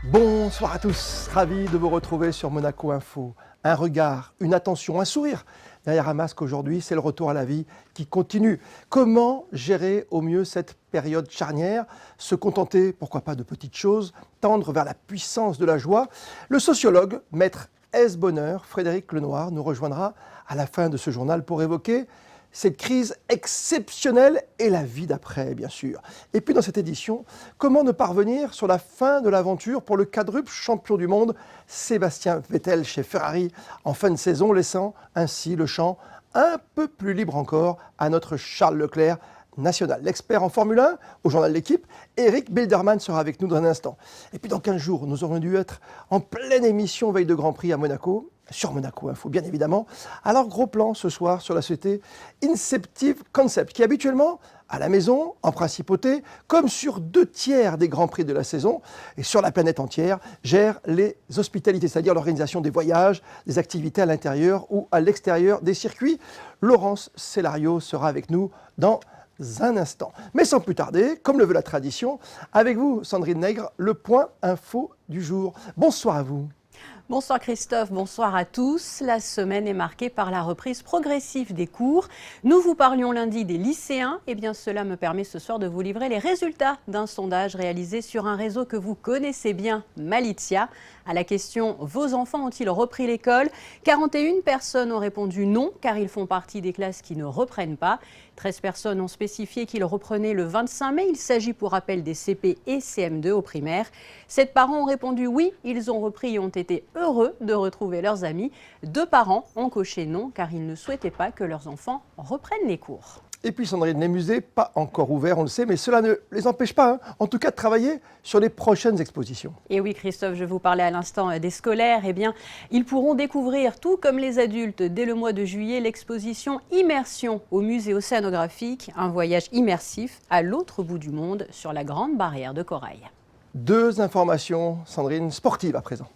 Bonsoir à tous, ravi de vous retrouver sur Monaco Info. Un regard, une attention, un sourire. Derrière un masque aujourd'hui, c'est le retour à la vie qui continue. Comment gérer au mieux cette période charnière? Se contenter, pourquoi pas, de petites choses, tendre vers la puissance de la joie. Le sociologue, maître S. Bonheur, Frédéric Lenoir, nous rejoindra à la fin de ce journal pour évoquer cette crise exceptionnelle et la vie d'après, bien sûr. Et puis dans cette édition, comment ne pas revenir sur la fin de l'aventure pour le quadruple champion du monde, Sébastien Vettel chez Ferrari, en fin de saison, laissant ainsi le champ un peu plus libre encore à notre Charles Leclerc national. L'expert en Formule 1, au journal de l'équipe, Eric Bilderman sera avec nous dans un instant. Et puis dans 15 jours, nous aurions dû être en pleine émission veille de Grand Prix à Monaco, sur Monaco Info, bien évidemment. Alors, gros plan ce soir sur la société Inceptive Concept, qui habituellement, à la maison, en principauté, comme sur 2/3 des Grands Prix de la saison, et sur la planète entière, gère les hospitalités, c'est-à-dire l'organisation des voyages, des activités à l'intérieur ou à l'extérieur des circuits. Laurence Cellario sera avec nous dans un instant. Mais sans plus tarder, comme le veut la tradition, avec vous, Sandrine Nègre, le point info du jour. Bonsoir à vous. Bonsoir Christophe, bonsoir à tous. La semaine est marquée par la reprise progressive des cours. Nous vous parlions lundi des lycéens. Et bien cela me permet ce soir de vous livrer les résultats d'un sondage réalisé sur un réseau que vous connaissez bien, Malizia. À la question « Vos enfants ont-ils repris l'école ?», 41 personnes ont répondu non, car ils font partie des classes qui ne reprennent pas. 13 personnes ont spécifié qu'ils reprenaient le 25 mai. Il s'agit pour rappel des CP et CM2 au primaire. 7 parents ont répondu oui, ils ont repris et ont été heureux de retrouver leurs amis. 2 parents ont coché non, car ils ne souhaitaient pas que leurs enfants reprennent les cours. Et puis Sandrine, les musées, pas encore ouverts, on le sait, mais cela ne les empêche pas, en tout cas, de travailler sur les prochaines expositions. Et oui Christophe, je vous parlais à l'instant des scolaires. Eh bien, ils pourront découvrir, tout comme les adultes, dès le mois de juillet, l'exposition Immersion au musée océanographique, un voyage immersif à l'autre bout du monde sur la Grande Barrière de Corail. 2 informations, Sandrine, sportives à présent.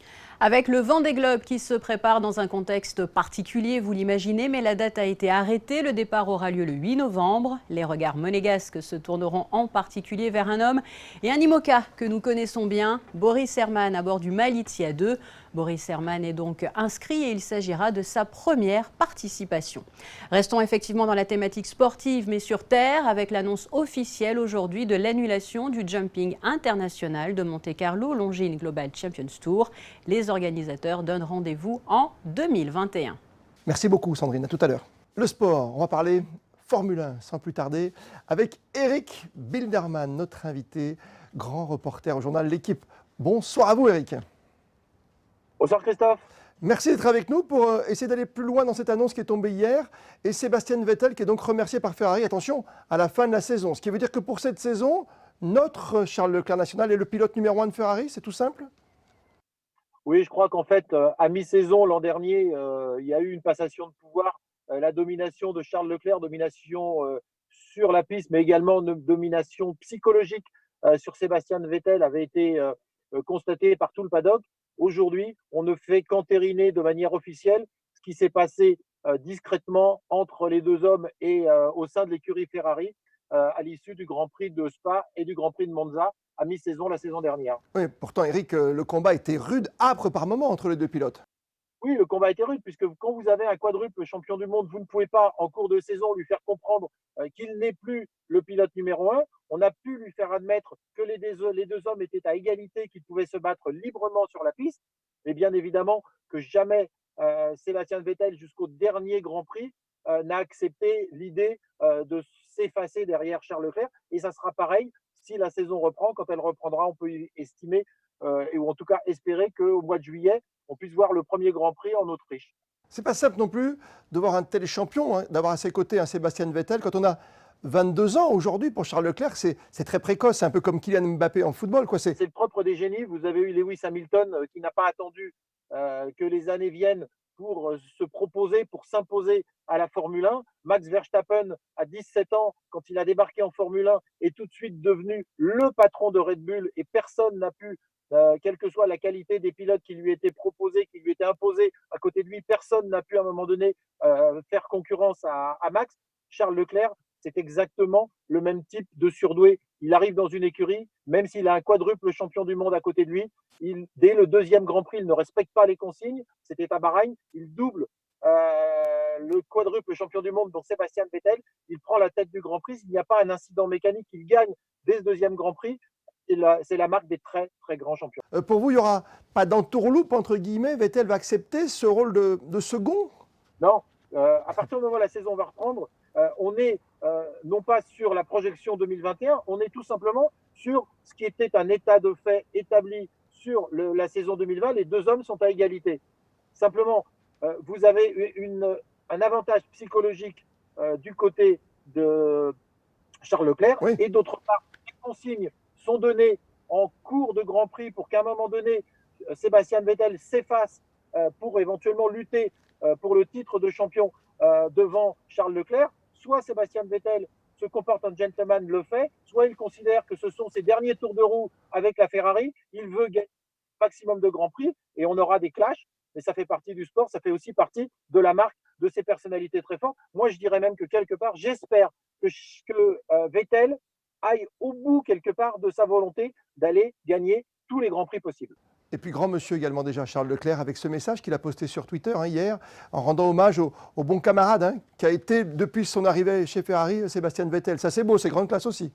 Avec le Vendée Globe qui se prépare dans un contexte particulier, vous l'imaginez, mais la date a été arrêtée. Le départ aura lieu le 8 novembre. Les regards monégasques se tourneront en particulier vers un homme et un IMOCA que nous connaissons bien, Boris Herman à bord du Malizia 2. Boris Herman est donc inscrit et il s'agira de sa première participation. Restons effectivement dans la thématique sportive, mais sur terre, avec l'annonce officielle aujourd'hui de l'annulation du jumping international de Monte-Carlo Longines Global Champions Tour. Les organisateurs donnent rendez-vous en 2021. Merci beaucoup Sandrine, à tout à l'heure. Le sport, on va parler Formule 1 sans plus tarder avec Eric Bilderman, notre invité, grand reporter au journal L'équipe. Bonsoir à vous Eric. Bonsoir Christophe. Merci d'être avec nous pour essayer d'aller plus loin dans cette annonce qui est tombée hier. Et Sébastien Vettel qui est donc remercié par Ferrari, attention, à la fin de la saison. Ce qui veut dire que pour cette saison, notre Charles Leclerc national est le pilote numéro 1 de Ferrari, c'est tout simple? Oui, je crois qu'en fait, à mi-saison l'an dernier, il y a eu une passation de pouvoir. La domination de Charles Leclerc, domination sur la piste, mais également une domination psychologique sur Sébastien Vettel avait été constatée par tout le paddock. Aujourd'hui, on ne fait qu'entériner de manière officielle ce qui s'est passé discrètement entre les 2 hommes et au sein de l'écurie Ferrari à l'issue du Grand Prix de Spa et du Grand Prix de Monza à mi-saison la saison dernière. Oui, pourtant Eric, le combat était rude, âpre par moments entre les 2 pilotes. Oui, le combat était rude, puisque quand vous avez un quadruple champion du monde, vous ne pouvez pas, en cours de saison, lui faire comprendre qu'il n'est plus le pilote numéro 1. On a pu lui faire admettre que les 2 hommes étaient à égalité, qu'ils pouvaient se battre librement sur la piste. Et bien évidemment que jamais Sébastien Vettel, jusqu'au dernier Grand Prix, n'a accepté l'idée de s'effacer derrière Charles Leclerc. Et ça sera pareil si la saison reprend. Quand elle reprendra, on peut estimer, ou en tout cas espérer qu'au mois de juillet, on puisse voir le premier Grand Prix en Autriche. C'est pas simple non plus de voir un tel champion, hein, d'avoir à ses côtés un Sébastien Vettel. Quand on a 22 ans aujourd'hui pour Charles Leclerc, c'est très précoce, c'est un peu comme Kylian Mbappé en football, quoi. C'est le propre des génies. Vous avez eu Lewis Hamilton qui n'a pas attendu que les années viennent pour se proposer, pour s'imposer à la Formule 1. Max Verstappen, à 17 ans, quand il a débarqué en Formule 1, est tout de suite devenu le patron de Red Bull et personne n'a pu, quelle que soit la qualité des pilotes qui lui étaient proposés, qui lui étaient imposés à côté de lui, personne n'a pu à un moment donné faire concurrence à Max. Charles Leclerc c'est exactement le même type de surdoué. Il arrive dans une écurie, même s'il a un quadruple champion du monde à côté de lui, dès le deuxième Grand Prix, il ne respecte pas les consignes. C'était à Bahreïn, il double le quadruple champion du monde, dont Sébastien Vettel. Il prend la tête du Grand Prix. S'il n'y a pas un incident mécanique, il gagne dès ce deuxième Grand Prix. C'est la marque des très, très grands champions. Pour vous, il n'y aura pas d'entourloupe, entre guillemets. Vettel va accepter ce rôle de second? Non, à partir du moment où la saison va reprendre, on est non pas sur la projection 2021, on est tout simplement sur ce qui était un état de fait établi sur la saison 2020. Les deux hommes sont à égalité. Simplement, vous avez un avantage psychologique du côté de Charles Leclerc, Oui. et d'autre part, les consignes sont données en cours de Grand Prix pour qu'à un moment donné, Sébastien Vettel s'efface pour éventuellement lutter pour le titre de champion devant Charles Leclerc. Soit Sébastien Vettel se comporte en gentleman, le fait, soit il considère que ce sont ses derniers tours de roue avec la Ferrari, il veut gagner un maximum de Grands Prix, et on aura des clashs, mais ça fait partie du sport, ça fait aussi partie de la marque de ces personnalités très fortes. Moi, je dirais même que quelque part, j'espère que Vettel aille au bout quelque part de sa volonté d'aller gagner tous les Grands Prix possibles. Et puis grand monsieur également déjà, Charles Leclerc, avec ce message qu'il a posté sur Twitter hier, en rendant hommage au bon camarade qui a été, depuis son arrivée chez Ferrari, Sébastien Vettel. Ça c'est beau, c'est grande classe aussi.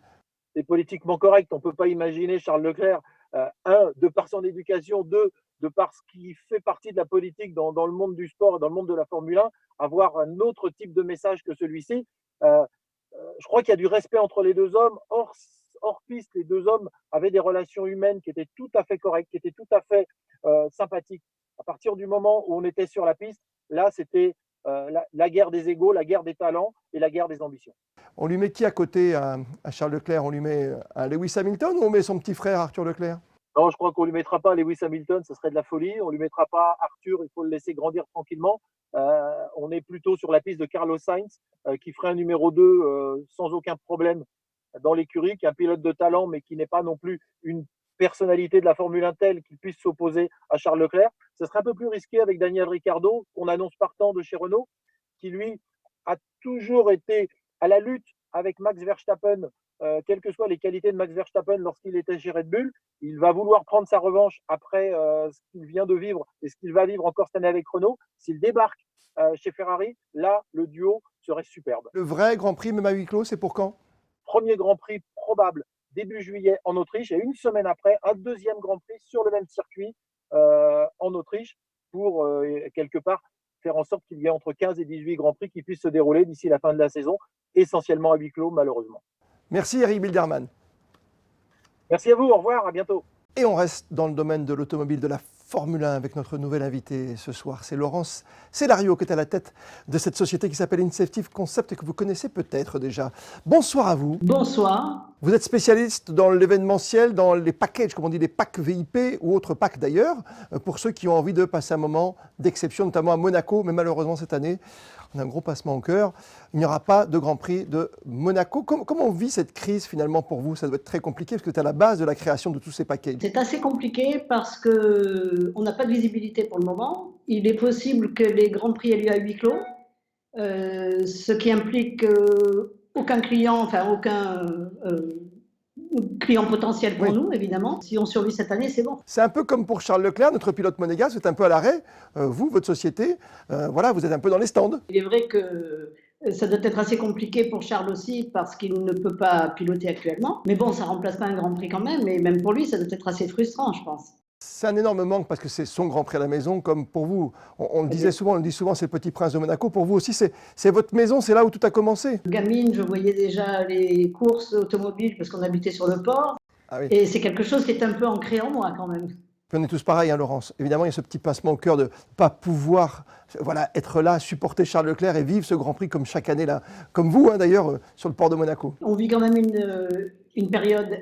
C'est politiquement correct, on ne peut pas imaginer Charles Leclerc, de par son éducation, de par ce qui fait partie de la politique dans le monde du sport et dans le monde de la Formule 1, avoir un autre type de message que celui-ci. Je crois qu'il y a du respect entre les deux hommes. Hors piste, les deux hommes avaient des relations humaines qui étaient tout à fait correctes, qui étaient tout à fait sympathiques. À partir du moment où on était sur la piste, là, c'était la guerre des égos, la guerre des talents et la guerre des ambitions. On lui met qui à côté à Charles Leclerc? On lui met un Lewis Hamilton ou on met son petit frère Arthur Leclerc? Non, je crois qu'on ne lui mettra pas Lewis Hamilton, ce serait de la folie. On ne lui mettra pas Arthur, il faut le laisser grandir tranquillement. On est plutôt sur la piste de Carlos Sainz, qui ferait un numéro 2 sans aucun problème dans l'écurie, qui est un pilote de talent, mais qui n'est pas non plus une personnalité de la Formule 1 telle qu'il puisse s'opposer à Charles Leclerc. Ce serait un peu plus risqué avec Daniel Ricciardo, qu'on annonce partant de chez Renault, qui lui a toujours été à la lutte avec Max Verstappen, quelles que soient les qualités de Max Verstappen lorsqu'il était chez Red Bull. Il va vouloir prendre sa revanche après ce qu'il vient de vivre et ce qu'il va vivre encore cette année avec Renault. S'il débarque chez Ferrari, là, le duo serait superbe. Le vrai Grand Prix, même à huis clos, c'est pour quand? Premier Grand Prix probable début juillet en Autriche, et une semaine après, un deuxième Grand Prix sur le même circuit en Autriche pour quelque part faire en sorte qu'il y ait entre 15 et 18 Grands Prix qui puissent se dérouler d'ici la fin de la saison, essentiellement à huis clos malheureusement. Merci Eric Bilderman. Merci à vous, au revoir, à bientôt. Et on reste dans le domaine de l'automobile, de la Formule 1 avec notre nouvel invité ce soir. C'est Laurence Célario qui est à la tête de cette société qui s'appelle Incentive Concept et que vous connaissez peut-être déjà. Bonsoir à vous. Bonsoir. Vous êtes spécialiste dans l'événementiel, dans les packages, comme on dit, les packs VIP ou autres packs d'ailleurs, pour ceux qui ont envie de passer un moment d'exception, notamment à Monaco, mais malheureusement cette année, on a un gros passement au cœur. Il n'y aura pas de Grand Prix de Monaco. Comment on vit cette crise finalement pour vous? Ça doit être très compliqué parce que c'est à la base de la création de tous ces packages. C'est assez compliqué parce qu'on n'a pas de visibilité pour le moment. Il est possible que les Grands Prix aient lieu à huis clos, ce qui implique aucun client, enfin aucun client potentiel pour nous, évidemment. Si on survit cette année, c'est bon. C'est un peu comme pour Charles Leclerc, notre pilote monégasque, vous êtes un peu à l'arrêt. Vous, votre société, voilà, vous êtes un peu dans les stands. Il est vrai que ça doit être assez compliqué pour Charles aussi parce qu'il ne peut pas piloter actuellement. Mais bon, ça ne remplace pas un Grand Prix quand même. Et même pour lui, ça doit être assez frustrant, je pense. C'est un énorme manque parce que c'est son Grand Prix à la maison, comme pour vous. On le disait souvent, on le dit souvent, c'est le Petit Prince de Monaco. Pour vous aussi, c'est votre maison, c'est là où tout a commencé. Gamine, je voyais déjà les courses automobiles parce qu'on habitait sur le port. Ah oui. Et c'est quelque chose qui est un peu ancré en moi quand même. Puis on est tous pareils, hein, Laurence. Évidemment, il y a ce petit pincement au cœur de ne pas pouvoir être là, supporter Charles Leclerc et vivre ce Grand Prix comme chaque année, là, comme vous d'ailleurs, sur le port de Monaco. On vit quand même une période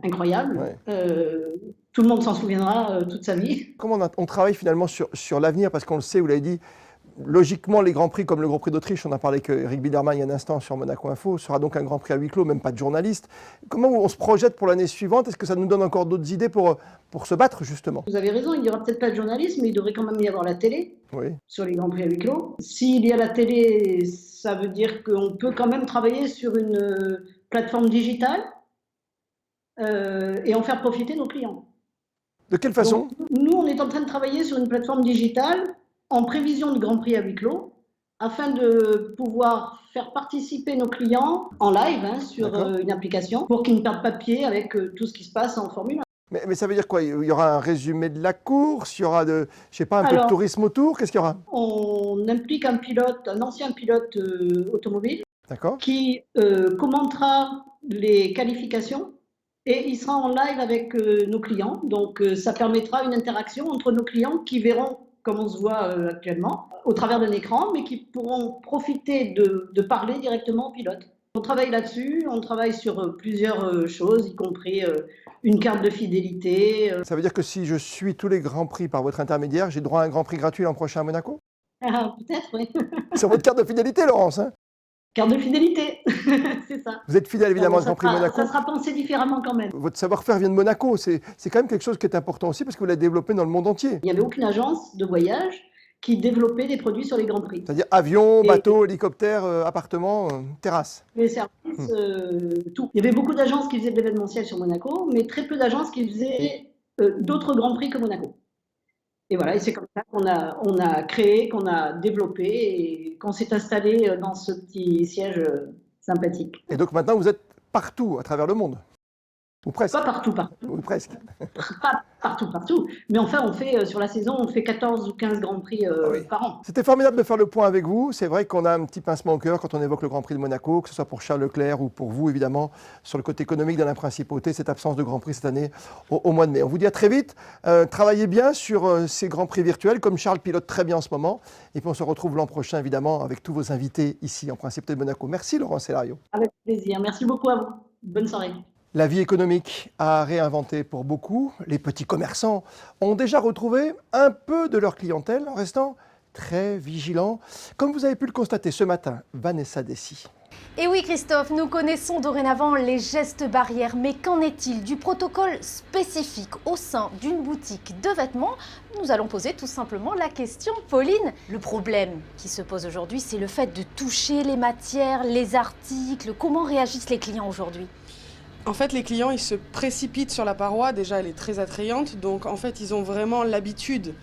incroyable. Ouais. Tout le monde s'en souviendra toute sa vie. Comment on travaille finalement sur l'avenir? Parce qu'on le sait, vous l'avez dit, logiquement, les Grands Prix, comme le Grand Prix d'Autriche, on a parlé avec Eric Biderman il y a un instant sur Monaco Info, sera donc un Grand Prix à huis clos, même pas de journalistes. Comment on se projette pour l'année suivante? Est-ce que ça nous donne encore d'autres idées pour se battre, justement? Vous avez raison, il n'y aura peut-être pas de journalisme, mais il devrait quand même y avoir la télé Oui. sur les Grands Prix à huis clos. S'il y a la télé, ça veut dire qu'on peut quand même travailler sur une plateforme digitale et en faire profiter nos clients. De quelle façon? Donc, nous, on est en train de travailler sur une plateforme digitale en prévision du Grand Prix à huis clos, afin de pouvoir faire participer nos clients en live sur une application pour qu'ils ne perdent pas pied avec tout ce qui se passe en Formule 1. Mais ça veut dire quoi? Il y aura un résumé de la course, il y aura peu de tourisme autour, qu'est-ce qu'il y aura? On implique un ancien pilote automobile qui commentera les qualifications et il sera en live avec nos clients. Donc ça permettra une interaction entre nos clients qui verront, comme on se voit actuellement, au travers d'un écran, mais qui pourront profiter de parler directement au pilote. On travaille là-dessus, on travaille sur plusieurs choses, y compris une carte de fidélité. Ça veut dire que si je suis tous les Grands Prix par votre intermédiaire, j'ai droit à un Grand Prix gratuit l'an prochain à Monaco? Peut-être, oui. Sur votre carte de fidélité, Laurence, hein? Carte de fidélité, c'est ça. Vous êtes fidèle évidemment au Grand Prix Monaco. Ça sera pensé différemment quand même. Votre savoir-faire vient de Monaco, c'est quand même quelque chose qui est important aussi parce que vous l'avez développé dans le monde entier. Il n'y avait aucune agence de voyage qui développait des produits sur les Grands Prix. C'est-à-dire avion, bateau, hélicoptère, appartement, terrasse. Les services, tout. Il y avait beaucoup d'agences qui faisaient de l'événementiel sur Monaco, mais très peu d'agences qui faisaient d'autres Grands Prix que Monaco. Et voilà, et c'est comme ça qu'on a créé, qu'on a développé et qu'on s'est installé dans ce petit siège sympathique. Et donc maintenant, vous êtes partout à travers le monde? Ou presque? Pas partout. Ou presque. Pas partout. Mais enfin, on fait, sur la saison, on fait 14 ou 15 Grands Prix par an. C'était formidable de faire le point avec vous. C'est vrai qu'on a un petit pincement au cœur quand on évoque le Grand Prix de Monaco, que ce soit pour Charles Leclerc ou pour vous, évidemment, sur le côté économique de la principauté, cette absence de Grand Prix cette année au mois de mai. On vous dit à très vite. Travaillez bien sur ces Grands Prix virtuels, comme Charles pilote très bien en ce moment. Et puis on se retrouve l'an prochain, évidemment, avec tous vos invités ici en Principauté de Monaco. Merci, Laurence Cellario. Avec plaisir. Merci beaucoup à vous. Bonne soirée. La vie économique a réinventé pour beaucoup. Les petits commerçants ont déjà retrouvé un peu de leur clientèle en restant très vigilants. Comme vous avez pu le constater ce matin, Vanessa Dessy. Et oui Christophe, nous connaissons dorénavant les gestes barrières, mais qu'en est-il du protocole spécifique au sein d'une boutique de vêtements? Nous allons poser tout simplement la question, Pauline. Le problème qui se pose aujourd'hui, c'est le fait de toucher les matières, les articles. Comment réagissent les clients aujourd'hui? En fait, les clients, ils se précipitent sur la paroi. Déjà, elle est très attrayante. Donc, en fait, ils ont vraiment l'habitude.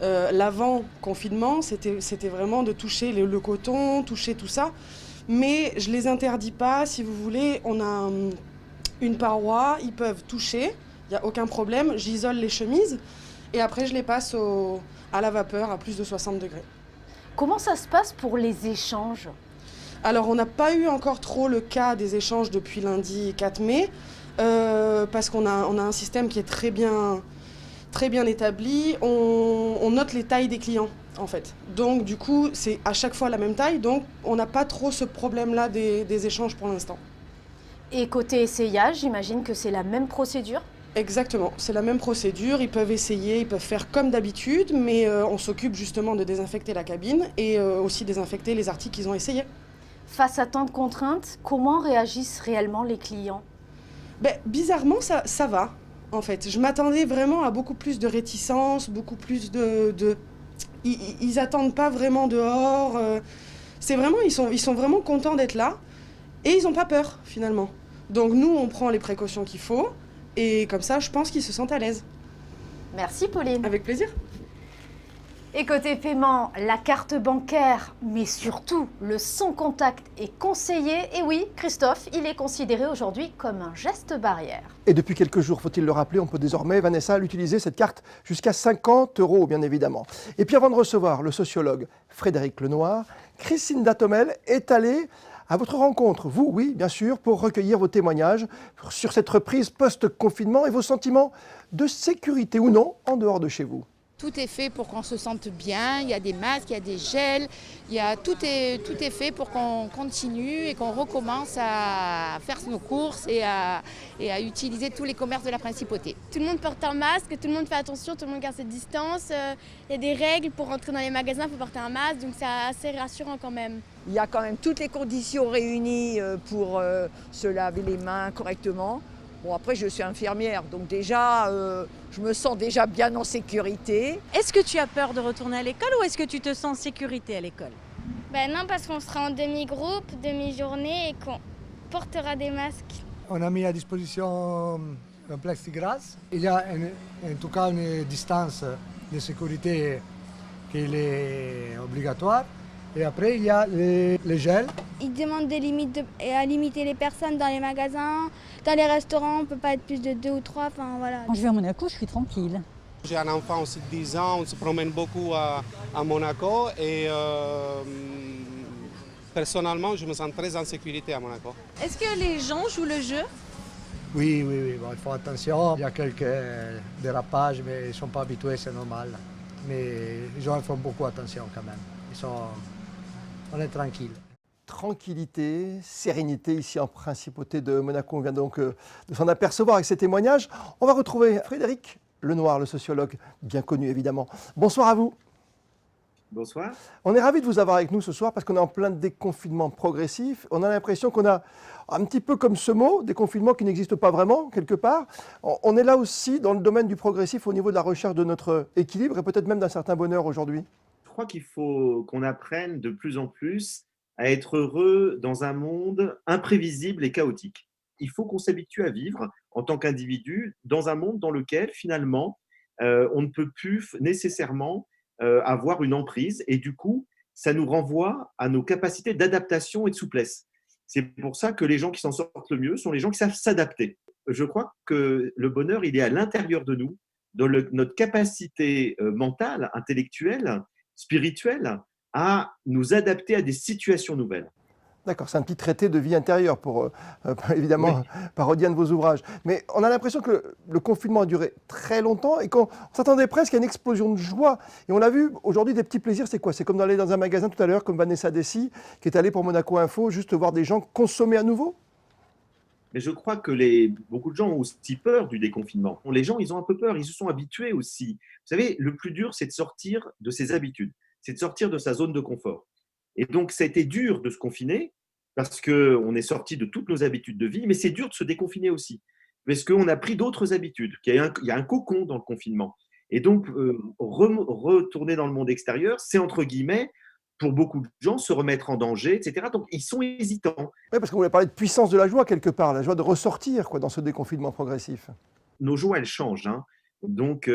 L'avant-confinement, c'était vraiment de toucher le coton, toucher tout ça. Mais je ne les interdis pas. Si vous voulez, on a une paroi. Ils peuvent toucher. Il n'y a aucun problème. J'isole les chemises. Et après, je les passe à la vapeur à plus de 60 degrés. Comment ça se passe pour les échanges ? Alors, on n'a pas eu encore trop le cas des échanges depuis lundi 4 mai, parce qu'on a un système qui est très bien établi. On note les tailles des clients, en fait. Donc, du coup, c'est à chaque fois la même taille. Donc, on n'a pas trop ce problème-là des échanges pour l'instant. Et côté essayage, j'imagine que c'est la même procédure ? Exactement, c'est la même procédure. Ils peuvent essayer, ils peuvent faire comme d'habitude, mais on s'occupe justement de désinfecter la cabine et aussi désinfecter les articles qu'ils ont essayés. Face à tant de contraintes, comment réagissent réellement les clients ? Bizarrement, ça va, en fait. Je m'attendais vraiment à beaucoup plus de réticence, beaucoup plus Ils attendent pas vraiment dehors. C'est vraiment, ils sont vraiment contents d'être là et ils n'ont pas peur, finalement. Donc nous, on prend les précautions qu'il faut et comme ça, je pense qu'ils se sentent à l'aise. Merci Pauline. Avec plaisir. Et côté paiement, la carte bancaire, mais surtout le sans contact est conseillé. Et oui, Christophe, il est considéré aujourd'hui comme un geste barrière. Et depuis quelques jours, faut-il le rappeler, on peut désormais, Vanessa, l'utiliser, cette carte, jusqu'à 50 €, bien évidemment. Et puis avant de recevoir le sociologue Frédéric Lenoir, Christine Datomel est allée à votre rencontre, vous, oui, bien sûr, pour recueillir vos témoignages sur cette reprise post-confinement et vos sentiments de sécurité ou non en dehors de chez vous. Tout est fait pour qu'on se sente bien, il y a des masques, il y a des gels, tout est fait pour qu'on continue et qu'on recommence à faire nos courses et à utiliser tous les commerces de la principauté. Tout le monde porte un masque, tout le monde fait attention, tout le monde garde ses distances. Il y a des règles pour rentrer dans les magasins, il faut porter un masque, donc c'est assez rassurant quand même. Il y a quand même toutes les conditions réunies pour se laver les mains correctement. Bon, après, je suis infirmière, donc déjà, je me sens déjà bien en sécurité. Est-ce que tu as peur de retourner à l'école ou est-ce que tu te sens en sécurité à l'école? Ben non, parce qu'on sera en demi-groupe, demi-journée et qu'on portera des masques. On a mis à disposition un plexiglas. Il y a en tout cas une distance de sécurité qui est obligatoire. Et après, il y a les gels. Ils demandent des limites à limiter les personnes dans les magasins. Dans les restaurants, on ne peut pas être plus de 2 ou 3. Enfin, voilà. Quand je vais à Monaco, je suis tranquille. J'ai un enfant aussi de 10 ans, on se promène beaucoup à Monaco et personnellement, je me sens très en sécurité à Monaco. Est-ce que les gens jouent le jeu? Oui. Bon, il faut attention. Il y a quelques dérapages, mais ils ne sont pas habitués, c'est normal. Mais les gens font beaucoup attention quand même. On est tranquille. Tranquillité, sérénité ici en principauté de Monaco. On vient donc de s'en apercevoir avec ces témoignages. On va retrouver Frédéric Lenoir, le sociologue, bien connu évidemment. Bonsoir à vous. Bonsoir. On est ravis de vous avoir avec nous ce soir parce qu'on est en plein déconfinement progressif. On a l'impression qu'on a un petit peu comme ce mot, déconfinement qui n'existe pas vraiment quelque part. On est là aussi dans le domaine du progressif au niveau de la recherche de notre équilibre et peut-être même d'un certain bonheur aujourd'hui. Je crois qu'il faut qu'on apprenne de plus en plus à être heureux dans un monde imprévisible et chaotique. Il faut qu'on s'habitue à vivre en tant qu'individu dans un monde dans lequel finalement on ne peut plus nécessairement avoir une emprise et du coup ça nous renvoie à nos capacités d'adaptation et de souplesse. C'est pour ça que les gens qui s'en sortent le mieux sont les gens qui savent s'adapter. Je crois que le bonheur, il est à l'intérieur de nous, dans notre capacité mentale, intellectuelle, spirituelle, à nous adapter à des situations nouvelles. D'accord, c'est un petit traité de vie intérieure pour, évidemment, parodier un de vos ouvrages. Mais on a l'impression que le confinement a duré très longtemps et qu'on s'attendait presque à une explosion de joie. Et on l'a vu, aujourd'hui, des petits plaisirs, c'est quoi? C'est comme d'aller dans un magasin tout à l'heure, comme Vanessa Dessy, qui est allée pour Monaco Info, juste voir des gens consommer à nouveau. Mais je crois que beaucoup de gens ont aussi peur du déconfinement. Les gens, ils ont un peu peur, ils se sont habitués aussi. Vous savez, le plus dur, c'est de sortir de ses habitudes, c'est de sortir de sa zone de confort. Et donc, ça a été dur de se confiner parce qu'on est sorti de toutes nos habitudes de vie, mais c'est dur de se déconfiner aussi parce qu'on a pris d'autres habitudes. Il y a un cocon dans le confinement. Et donc, retourner dans le monde extérieur, c'est entre guillemets, pour beaucoup de gens, se remettre en danger, etc. Donc, ils sont hésitants. Oui, parce qu'on voulait parler de puissance de la joie quelque part, la joie de ressortir dans ce déconfinement progressif. Nos joies, elles changent. Donc,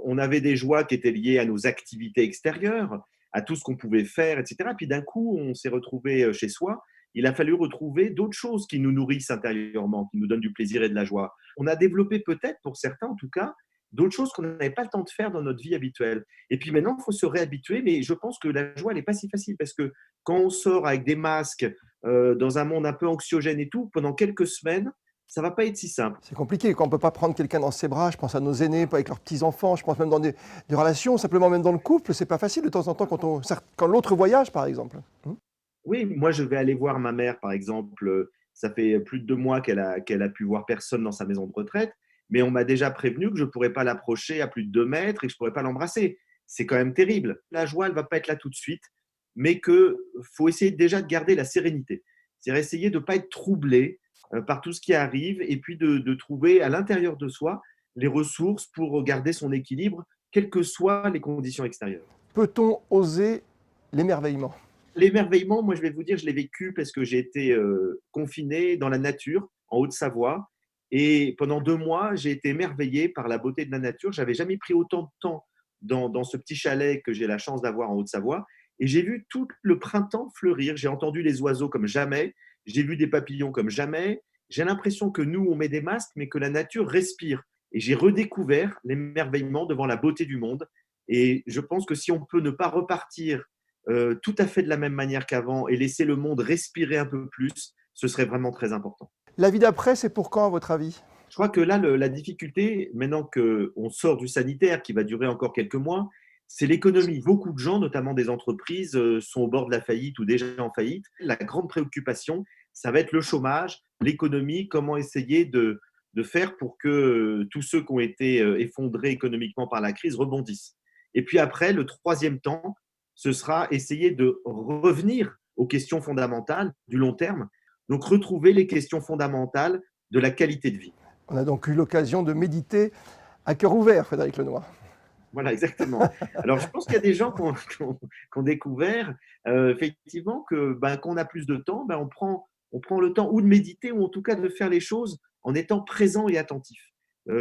on avait des joies qui étaient liées à nos activités extérieures, à tout ce qu'on pouvait faire, etc. Puis d'un coup, on s'est retrouvé chez soi. Il a fallu retrouver d'autres choses qui nous nourrissent intérieurement, qui nous donnent du plaisir et de la joie. On a développé peut-être, pour certains en tout cas, d'autres choses qu'on n'avait pas le temps de faire dans notre vie habituelle. Et puis maintenant, il faut se réhabituer, mais je pense que la joie, elle n'est pas si facile parce que quand on sort avec des masques, dans un monde un peu anxiogène et tout, pendant quelques semaines, ça ne va pas être si simple. C'est compliqué quand on ne peut pas prendre quelqu'un dans ses bras. Je pense à nos aînés, pas avec leurs petits-enfants. Je pense même dans des relations, simplement même dans le couple. Ce n'est pas facile de temps en temps quand l'autre voyage, par exemple. Oui, moi, je vais aller voir ma mère, par exemple. Ça fait plus de 2 mois qu'elle a pu voir personne dans sa maison de retraite. Mais on m'a déjà prévenu que je ne pourrais pas l'approcher à plus de 2 mètres et que je ne pourrais pas l'embrasser. C'est quand même terrible. La joie, elle ne va pas être là tout de suite, mais qu'il faut essayer déjà de garder la sérénité. C'est-à-dire essayer de ne pas être troublé par tout ce qui arrive et puis de trouver à l'intérieur de soi les ressources pour garder son équilibre, quelles que soient les conditions extérieures. Peut-on oser l'émerveillement? L'émerveillement, moi je vais vous dire, je l'ai vécu parce que j'ai été confiné dans la nature en Haute-Savoie. Et pendant 2 mois, j'ai été émerveillé par la beauté de la nature. Je n'avais jamais pris autant de temps dans ce petit chalet que j'ai la chance d'avoir en Haute-Savoie. Et j'ai vu tout le printemps fleurir. J'ai entendu les oiseaux comme jamais. J'ai vu des papillons comme jamais. J'ai l'impression que nous, on met des masques, mais que la nature respire. Et j'ai redécouvert l'émerveillement devant la beauté du monde. Et je pense que si on peut ne pas repartir tout à fait de la même manière qu'avant et laisser le monde respirer un peu plus, ce serait vraiment très important. La vie d'après, c'est pour quand, à votre avis? Je crois que là, la difficulté, maintenant qu'on sort du sanitaire, qui va durer encore quelques mois, c'est l'économie. Beaucoup de gens, notamment des entreprises, sont au bord de la faillite ou déjà en faillite. La grande préoccupation, ça va être le chômage, l'économie, comment essayer de faire pour que tous ceux qui ont été effondrés économiquement par la crise rebondissent. Et puis après, le troisième temps, ce sera essayer de revenir aux questions fondamentales du long terme, donc retrouver les questions fondamentales de la qualité de vie. On a donc eu l'occasion de méditer à cœur ouvert, Frédéric Lenoir. Voilà, exactement. Alors, je pense qu'il y a des gens qui ont découvert effectivement qu'on a plus de temps, on prend le temps ou de méditer ou en tout cas de faire les choses en étant présent et attentif.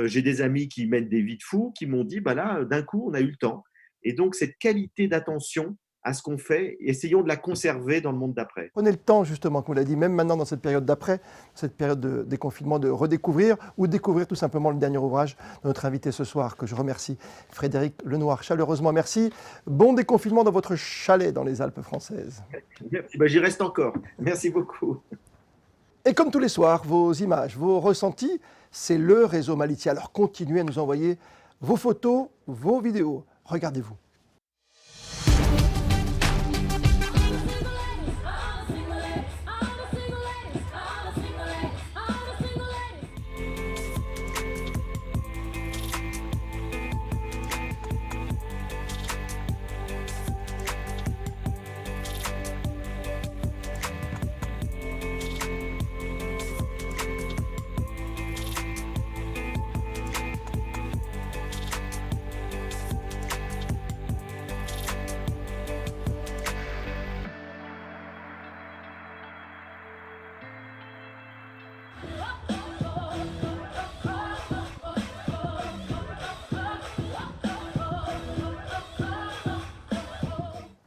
J'ai des amis qui mènent des vies de fous qui m'ont dit, là, d'un coup, on a eu le temps. Et donc, cette qualité d'attention à ce qu'on fait, essayons de la conserver dans le monde d'après. Prenez le temps, justement, comme on l'a dit, même maintenant dans cette période d'après, cette période de déconfinement, de redécouvrir ou découvrir tout simplement le dernier ouvrage de notre invité ce soir, que je remercie, Frédéric Lenoir. Chaleureusement, merci. Bon déconfinement dans votre chalet dans les Alpes françaises. Merci, j'y reste encore. Merci beaucoup. Et comme tous les soirs, vos images, vos ressentis, c'est le réseau Malitia. Alors continuez à nous envoyer vos photos, vos vidéos. Regardez-vous.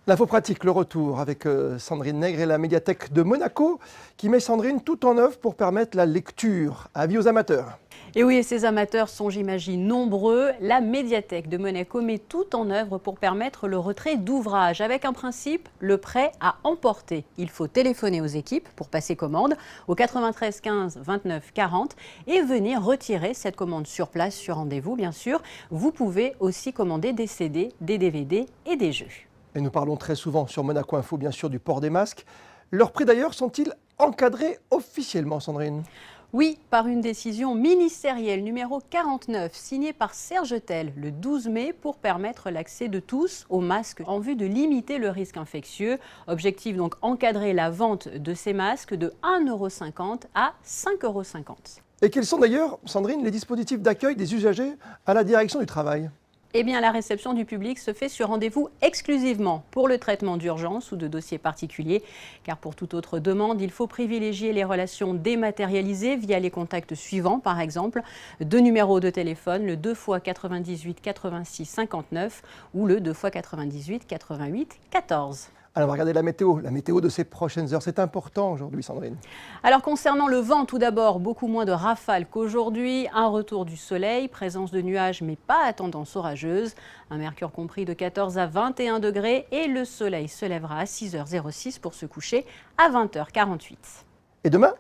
L'info pratique, le retour avec Sandrine Nègre et la médiathèque de Monaco qui met Sandrine tout en œuvre pour permettre la lecture. Avis aux amateurs. Et oui, et ces amateurs sont, j'imagine, nombreux. La médiathèque de Monaco met tout en œuvre pour permettre le retrait d'ouvrages avec un principe, le prêt à emporter. Il faut téléphoner aux équipes pour passer commande au 93 15 29 40 et venir retirer cette commande sur place, sur rendez-vous bien sûr. Vous pouvez aussi commander des CD, des DVD et des jeux. Et nous parlons très souvent sur Monaco Info, bien sûr, du port des masques. Leurs prix d'ailleurs sont-ils encadrés officiellement, Sandrine ? Oui, par une décision ministérielle numéro 49, signée par Serge Tell le 12 mai pour permettre l'accès de tous aux masques en vue de limiter le risque infectieux. Objectif donc encadrer la vente de ces masques de 1,50 € à 5,50 €. Et quels sont d'ailleurs, Sandrine, les dispositifs d'accueil des usagers à la direction du travail ? Eh bien, la réception du public se fait sur rendez-vous exclusivement pour le traitement d'urgence ou de dossiers particuliers. Car pour toute autre demande, il faut privilégier les relations dématérialisées via les contacts suivants, par exemple, 2 numéros de téléphone, le 2 x 98 86 59 ou le 2 x 98 88 14. Alors, on va regarder la météo de ces prochaines heures. C'est important aujourd'hui, Sandrine. Alors, concernant le vent, tout d'abord, beaucoup moins de rafales qu'aujourd'hui. Un retour du soleil, présence de nuages, mais pas à tendance orageuse. Un mercure compris de 14 à 21 degrés et le soleil se lèvera à 6h06 pour se coucher à 20h48. Et demain,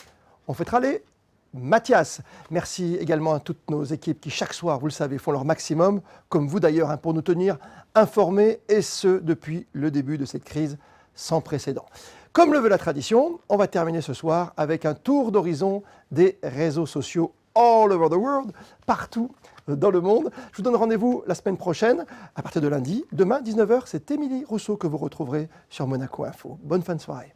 on fêtera les Mathias. Merci également à toutes nos équipes qui, chaque soir, vous le savez, font leur maximum, comme vous d'ailleurs, pour nous tenir informés, et ce, depuis le début de cette crise sans précédent. Comme le veut la tradition, on va terminer ce soir avec un tour d'horizon des réseaux sociaux all over the world, partout dans le monde. Je vous donne rendez-vous la semaine prochaine, à partir de lundi. Demain, 19h, c'est Émilie Rousseau que vous retrouverez sur Monaco Info. Bonne fin de soirée.